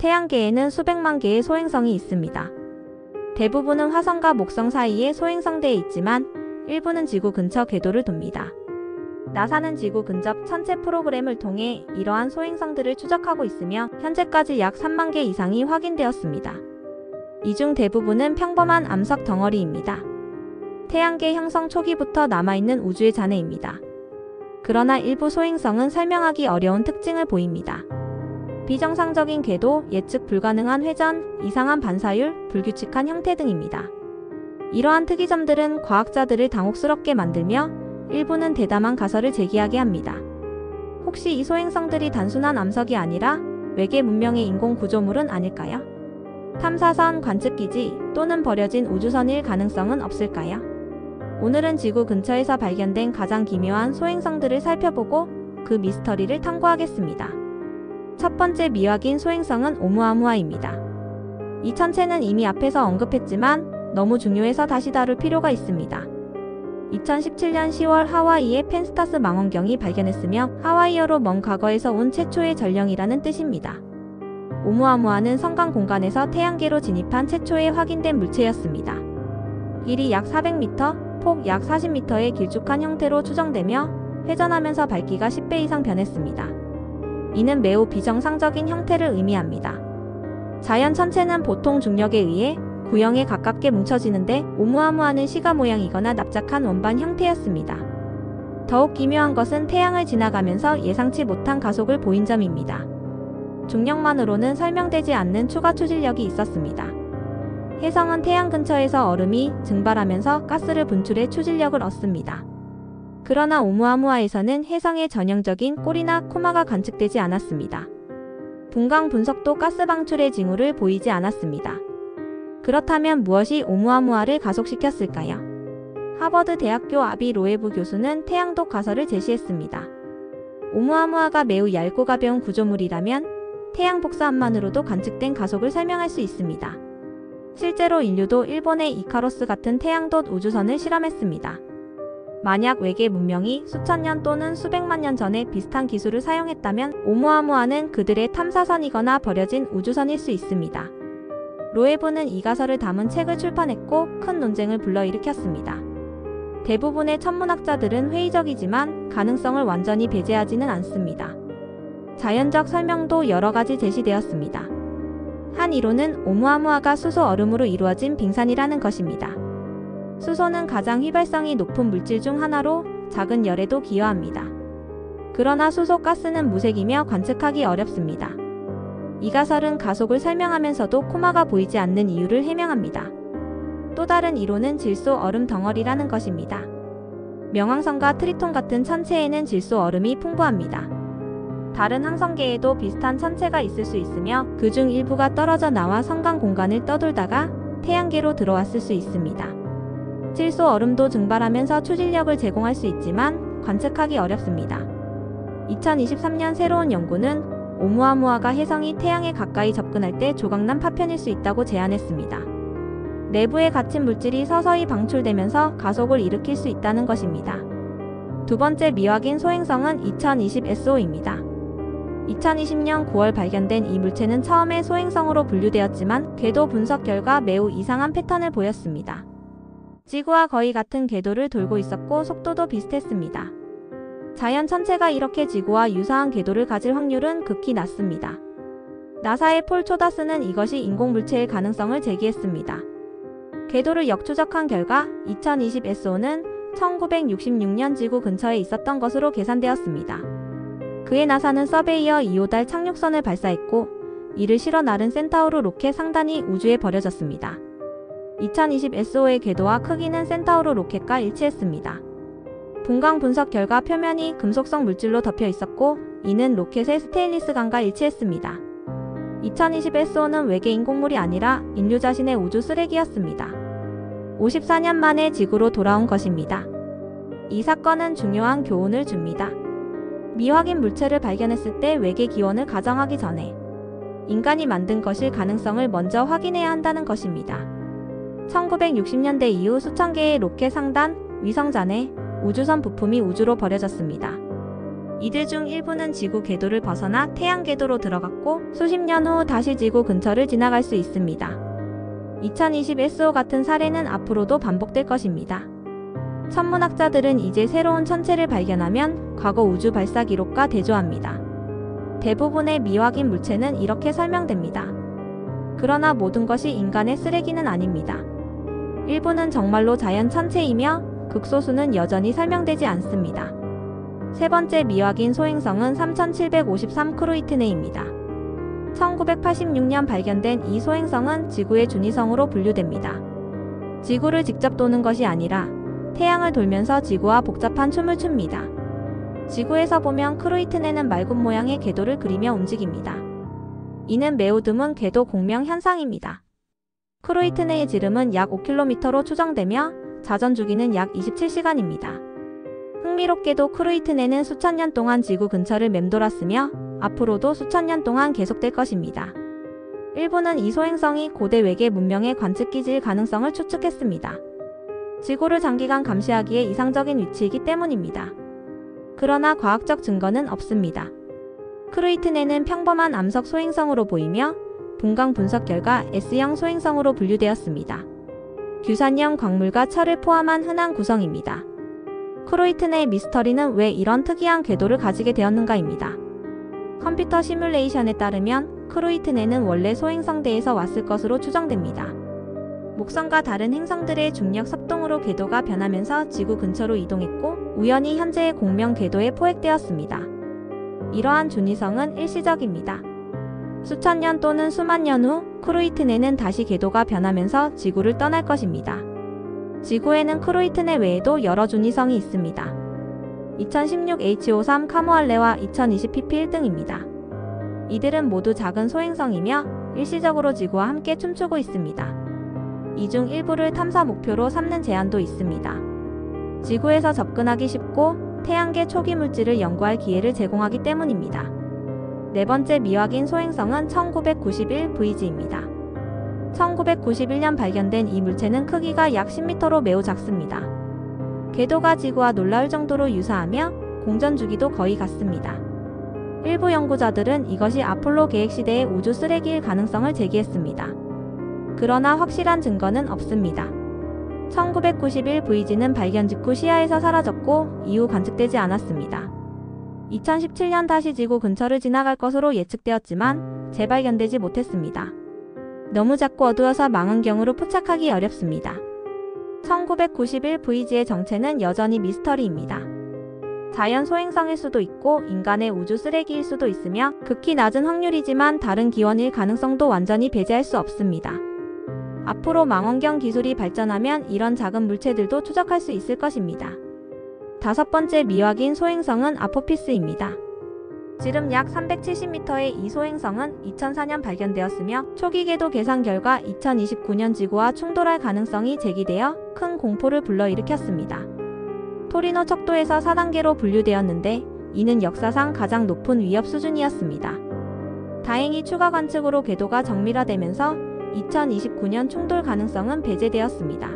태양계에는 수백만 개의 소행성이 있습니다. 대부분은 화성과 목성 사이에 소행성대에 있지만 일부는 지구 근처 궤도를 돕니다. 나사는 지구 근접 천체 프로그램을 통해 이러한 소행성들을 추적하고 있으며 현재까지 약 3만 개 이상이 확인되었습니다. 이 중 대부분은 평범한 암석 덩어리입니다. 태양계 형성 초기부터 남아있는 우주의 잔해입니다. 그러나 일부 소행성은 설명하기 어려운 특징을 보입니다. 비정상적인 궤도, 예측 불가능한 회전, 이상한 반사율, 불규칙한 형태 등입니다. 이러한 특이점들은 과학자들을 당혹스럽게 만들며 일부는 대담한 가설을 제기하게 합니다. 혹시 이 소행성들이 단순한 암석이 아니라 외계 문명의 인공 구조물은 아닐까요? 탐사선, 관측기지 또는 버려진 우주선일 가능성은 없을까요? 오늘은 지구 근처에서 발견된 가장 기묘한 소행성들을 살펴보고 그 미스터리를 탐구하겠습니다. 첫 번째 미확인 소행성은 오umuamua 입니다. 이 천체는 이미 앞에서 언급했지만 너무 중요해서 다시 다룰 필요가 있습니다. 2017년 10월 하와이의 펜스타스 망원경이 발견했으며 하와이어로 먼 과거에서 온 최초의 전령이라는 뜻입니다. 오umuamua는 성간 공간에서 태양계로 진입한 최초의 확인된 물체였습니다. 길이 약 400m, 폭 약 40m의 길쭉한 형태로 추정되며 회전하면서 밝기가 10배 이상 변했습니다. 이는 매우 비정상적인 형태를 의미합니다. 자연 천체는 보통 중력에 의해 구형에 가깝게 뭉쳐지는데 오umuamua는 시가 모양이거나 납작한 원반 형태였습니다. 더욱 기묘한 것은 태양을 지나가면서 예상치 못한 가속을 보인 점입니다. 중력만으로는 설명되지 않는 추가 추진력이 있었습니다. 혜성은 태양 근처에서 얼음이 증발하면서 가스를 분출해 추진력을 얻습니다. 그러나 오umuamua에서는 혜성의 전형적인 꼬리나 코마가 관측되지 않았습니다. 분광 분석도 가스 방출의 징후를 보이지 않았습니다. 그렇다면 무엇이 오umuamua를 가속시켰을까요? 하버드 대학교 아비 로에브 교수는 태양독 가설을 제시했습니다. 오umuamua가 매우 얇고 가벼운 구조물이라면 태양 복사함만으로도 관측된 가속을 설명할 수 있습니다. 실제로 인류도 일본의 이카로스 같은 태양돛 우주선을 실험했습니다. 만약 외계 문명이 수천 년 또는 수백만 년 전에 비슷한 기술을 사용했다면 오umuamua는 그들의 탐사선이거나 버려진 우주선일 수 있습니다. 로에브는 이 가설을 담은 책을 출판했고 큰 논쟁을 불러일으켰습니다. 대부분의 천문학자들은 회의적이지만 가능성을 완전히 배제하지는 않습니다. 자연적 설명도 여러 가지 제시되었습니다. 한 이론은 오umuamua가 수소 얼음으로 이루어진 빙산이라는 것입니다. 수소는 가장 휘발성이 높은 물질 중 하나로 작은 열에도 기여합니다. 그러나 수소 가스는 무색이며 관측하기 어렵습니다. 이 가설은 가속을 설명하면서도 코마가 보이지 않는 이유를 해명합니다. 또 다른 이론은 질소 얼음 덩어리라는 것입니다. 명왕성과 트리톤 같은 천체에는 질소 얼음이 풍부합니다. 다른 항성계에도 비슷한 천체가 있을 수 있으며 그중 일부가 떨어져 나와 성간 공간을 떠돌다가 태양계로 들어왔을 수 있습니다. 질소 얼음도 증발하면서 추진력을 제공할 수 있지만 관측하기 어렵습니다. 2023년 새로운 연구는 오umuamua가 혜성이 태양에 가까이 접근할 때 조각난 파편일 수 있다고 제안했습니다. 내부에 갇힌 물질이 서서히 방출되면서 가속을 일으킬 수 있다는 것입니다. 두 번째 미확인 소행성은 2020 SO입니다. 2020년 9월 발견된 이 물체는 처음에 소행성으로 분류되었지만 궤도 분석 결과 매우 이상한 패턴을 보였습니다. 지구와 거의 같은 궤도를 돌고 있었고 속도도 비슷했습니다. 자연 천체가 이렇게 지구와 유사한 궤도를 가질 확률은 극히 낮습니다. 나사의 폴 초다스는 이것이 인공물체일 가능성을 제기했습니다. 궤도를 역추적한 결과 2020 SO는 1966년 지구 근처에 있었던 것으로 계산되었습니다. 그해 나사는 서베이어 2호 달 착륙선을 발사했고 이를 실어 나른 센타우르 로켓 상단이 우주에 버려졌습니다. 2020 SO의 궤도와 크기는 센타우르 로켓과 일치했습니다. 분광 분석 결과 표면이 금속성 물질로 덮여 있었고 이는 로켓의 스테인리스관과 일치했습니다. 2020 SO는 외계 인공물이 아니라 인류 자신의 우주 쓰레기였습니다. 54년 만에 지구로 돌아온 것입니다. 이 사건은 중요한 교훈을 줍니다. 미확인 물체를 발견했을 때 외계 기원을 가정하기 전에 인간이 만든 것일 가능성을 먼저 확인해야 한다는 것입니다. 1960년대 이후 수천 개의 로켓 상단, 위성 잔해, 우주선 부품이 우주로 버려졌습니다. 이들 중 일부는 지구 궤도를 벗어나 태양 궤도로 들어갔고 수십 년 후 다시 지구 근처를 지나갈 수 있습니다. 2020 SO 같은 사례는 앞으로도 반복될 것입니다. 천문학자들은 이제 새로운 천체를 발견하면 과거 우주 발사 기록과 대조합니다. 대부분의 미확인 물체는 이렇게 설명됩니다. 그러나 모든 것이 인간의 쓰레기는 아닙니다. 일부는 정말로 자연 천체이며 극소수는 여전히 설명되지 않습니다. 세 번째 미확인 소행성은 3753 크루이트네입니다. 1986년 발견된 이 소행성은 지구의 준위성으로 분류됩니다. 지구를 직접 도는 것이 아니라 태양을 돌면서 지구와 복잡한 춤을 춥니다. 지구에서 보면 크루이트네는 맑은 모양의 궤도를 그리며 움직입니다. 이는 매우 드문 궤도 공명 현상입니다. 크루이트네의 지름은 약 5km로 추정되며 자전 주기는 약 27시간입니다. 흥미롭게도 크루이트네는 수천 년 동안 지구 근처를 맴돌았으며 앞으로도 수천 년 동안 계속될 것입니다. 일부는 이 소행성이 고대 외계 문명의 관측기지일 가능성을 추측했습니다. 지구를 장기간 감시하기에 이상적인 위치이기 때문입니다. 그러나 과학적 증거는 없습니다. 크루이트네는 평범한 암석 소행성으로 보이며 분광 분석 결과 S형 소행성으로 분류되었습니다. 규산형 광물과 철을 포함한 흔한 구성입니다. 크루이트네의 미스터리는 왜 이런 특이한 궤도를 가지게 되었는가입니다. 컴퓨터 시뮬레이션에 따르면 크루이트네는 원래 소행성대에서 왔을 것으로 추정됩니다. 목성과 다른 행성들의 중력 섭동으로 궤도가 변하면서 지구 근처로 이동했고 우연히 현재의 공명 궤도에 포획되었습니다. 이러한 준위성은 일시적입니다. 수천 년 또는 수만 년 후 크루이트네는 다시 궤도가 변하면서 지구를 떠날 것입니다. 지구에는 크루이트네 외에도 여러 준위성이 있습니다. 2016 H53 카모알레와 2020 PP1등입니다. 이들은 모두 작은 소행성이며 일시적으로 지구와 함께 춤추고 있습니다. 이 중 일부를 탐사 목표로 삼는 제안도 있습니다. 지구에서 접근하기 쉽고 태양계 초기 물질을 연구할 기회를 제공하기 때문입니다. 네 번째 미확인 소행성은 1991 VG입니다. 1991년 발견된 이 물체는 크기가 약 10m로 매우 작습니다. 궤도가 지구와 놀라울 정도로 유사하며 공전 주기도 거의 같습니다. 일부 연구자들은 이것이 아폴로 계획 시대의 우주 쓰레기일 가능성을 제기했습니다. 그러나 확실한 증거는 없습니다. 1991 VG는 발견 직후 시야에서 사라졌고 이후 관측되지 않았습니다. 2017년 다시 지구 근처를 지나갈 것으로 예측되었지만 재발견되지 못했습니다. 너무 작고 어두워서 망원경으로 포착하기 어렵습니다. 1991 VG의 정체는 여전히 미스터리입니다. 자연 소행성일 수도 있고 인간의 우주 쓰레기일 수도 있으며 극히 낮은 확률이지만 다른 기원일 가능성도 완전히 배제할 수 없습니다. 앞으로 망원경 기술이 발전하면 이런 작은 물체들도 추적할 수 있을 것입니다. 다섯 번째 미확인 소행성은 아포피스입니다. 지름 약 370m의 이 소행성은 2004년 발견되었으며 초기 궤도 계산 결과 2029년 지구와 충돌할 가능성이 제기되어 큰 공포를 불러일으켰습니다. 토리노 척도에서 4단계로 분류되었는데 이는 역사상 가장 높은 위협 수준이었습니다. 다행히 추가 관측으로 궤도가 정밀화되면서 2029년 충돌 가능성은 배제되었습니다.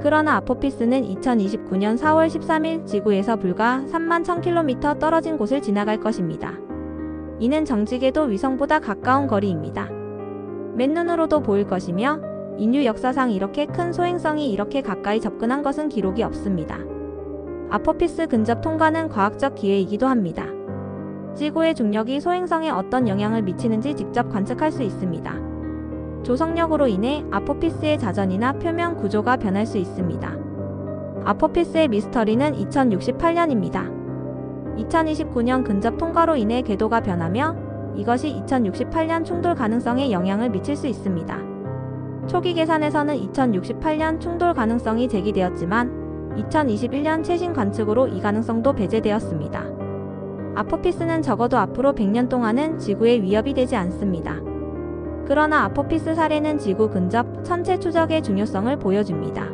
그러나 아포피스는 2029년 4월 13일 지구에서 불과 31,000km 떨어진 곳을 지나갈 것입니다. 이는 정지궤도 위성보다 가까운 거리입니다. 맨눈으로도 보일 것이며 인류 역사상 이렇게 큰 소행성이 이렇게 가까이 접근한 것은 기록이 없습니다. 아포피스 근접 통과는 과학적 기회이기도 합니다. 지구의 중력이 소행성에 어떤 영향을 미치는지 직접 관측할 수 있습니다. 조성력으로 인해 아포피스의 자전이나 표면 구조가 변할 수 있습니다. 아포피스의 미스터리는 2068년입니다. 2029년 근접 통과로 인해 궤도가 변하며 이것이 2068년 충돌 가능성에 영향을 미칠 수 있습니다. 초기 계산에서는 2068년 충돌 가능성이 제기되었지만 2021년 최신 관측으로 이 가능성도 배제되었습니다. 아포피스는 적어도 앞으로 100년 동안은 지구에 위협이 되지 않습니다. 그러나 아포피스 사례는 지구 근접 천체 추적의 중요성을 보여줍니다.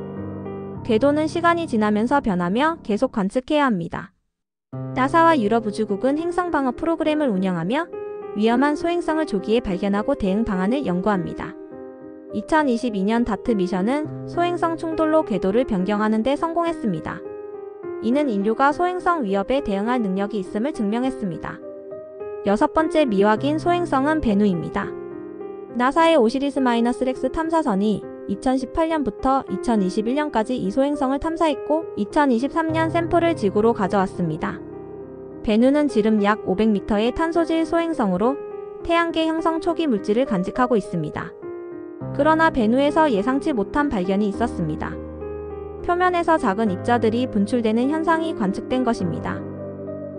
궤도는 시간이 지나면서 변하며 계속 관측해야 합니다. 나사와 유럽 우주국은 행성 방어 프로그램을 운영하며 위험한 소행성을 조기에 발견하고 대응 방안을 연구합니다. 2022년 다트 미션은 소행성 충돌로 궤도를 변경하는 데 성공했습니다. 이는 인류가 소행성 위협에 대응할 능력이 있음을 증명했습니다. 여섯 번째 미확인 소행성은 베누입니다. 나사의 오시리스-렉스 탐사선이 2018년부터 2021년까지 이 소행성을 탐사했고 2023년 샘플을 지구로 가져왔습니다. 베누는 지름 약 500m의 탄소질 소행성으로 태양계 형성 초기 물질을 간직하고 있습니다. 그러나 베누에서 예상치 못한 발견이 있었습니다. 표면에서 작은 입자들이 분출되는 현상이 관측된 것입니다.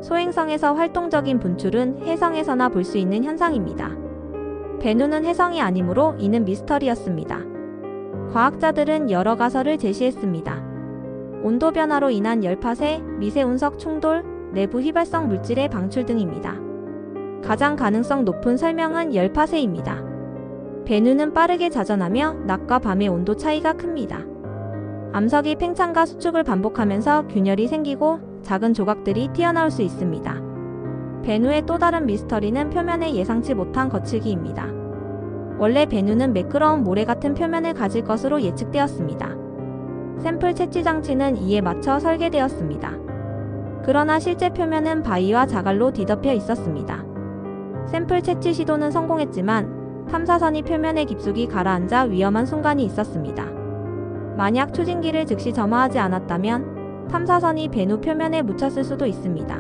소행성에서 활동적인 분출은 해성에서나 볼 수 있는 현상입니다. 베누는 해성이 아니므로 이는 미스터리였습니다. 과학자들은 여러 가설을 제시했습니다. 온도 변화로 인한 열파세, 미세 운석 충돌, 내부 휘발성 물질의 방출 등입니다. 가장 가능성 높은 설명은 열파세입니다. 베누는 빠르게 자전하며 낮과 밤의 온도 차이가 큽니다. 암석이 팽창과 수축을 반복하면서 균열이 생기고 작은 조각들이 튀어나올 수 있습니다. 베누의 또 다른 미스터리는 표면에 예상치 못한 거칠기입니다. 원래 베누는 매끄러운 모래 같은 표면을 가질 것으로 예측되었습니다. 샘플 채취 장치는 이에 맞춰 설계되었습니다. 그러나 실제 표면은 바위와 자갈로 뒤덮여 있었습니다. 샘플 채취 시도는 성공했지만 탐사선이 표면의 깊숙이 가라앉아 위험한 순간이 있었습니다. 만약 추진기를 즉시 점화하지 않았다면 탐사선이 베누 표면에 묻혔을 수도 있습니다.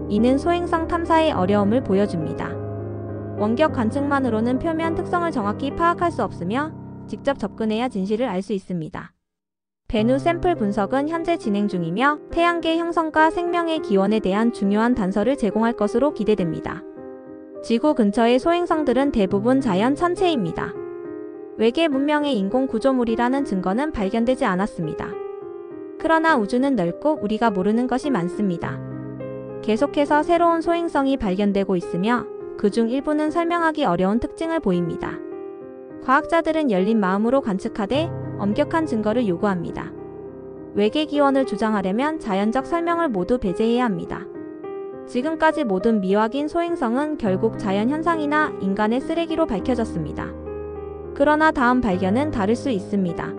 이는 소행성 탐사의 어려움을 보여줍니다. 원격 관측만으로는 표면 특성을 정확히 파악할 수 없으며 직접 접근해야 진실을 알 수 있습니다. 베누 샘플 분석은 현재 진행 중이며 태양계 형성과 생명의 기원에 대한 중요한 단서를 제공할 것으로 기대됩니다. 지구 근처의 소행성들은 대부분 자연 천체입니다. 외계 문명의 인공 구조물이라는 증거는 발견되지 않았습니다. 그러나 우주는 넓고 우리가 모르는 것이 많습니다. 계속해서 새로운 소행성이 발견되고 있으며 그중 일부는 설명하기 어려운 특징을 보입니다. 과학자들은 열린 마음으로 관측하되 엄격한 증거를 요구합니다. 외계 기원을 주장하려면 자연적 설명을 모두 배제해야 합니다. 지금까지 모든 미확인 소행성은 결국 자연현상이나 인간의 쓰레기로 밝혀졌습니다. 그러나 다음 발견은 다를 수 있습니다.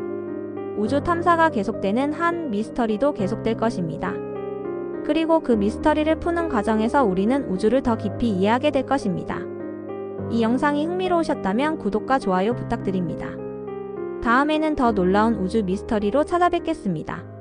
우주 탐사가 계속되는 한 미스터리도 계속될 것입니다. 그리고 그 미스터리를 푸는 과정에서 우리는 우주를 더 깊이 이해하게 될 것입니다. 이 영상이 흥미로우셨다면 구독과 좋아요 부탁드립니다. 다음에는 더 놀라운 우주 미스터리로 찾아뵙겠습니다.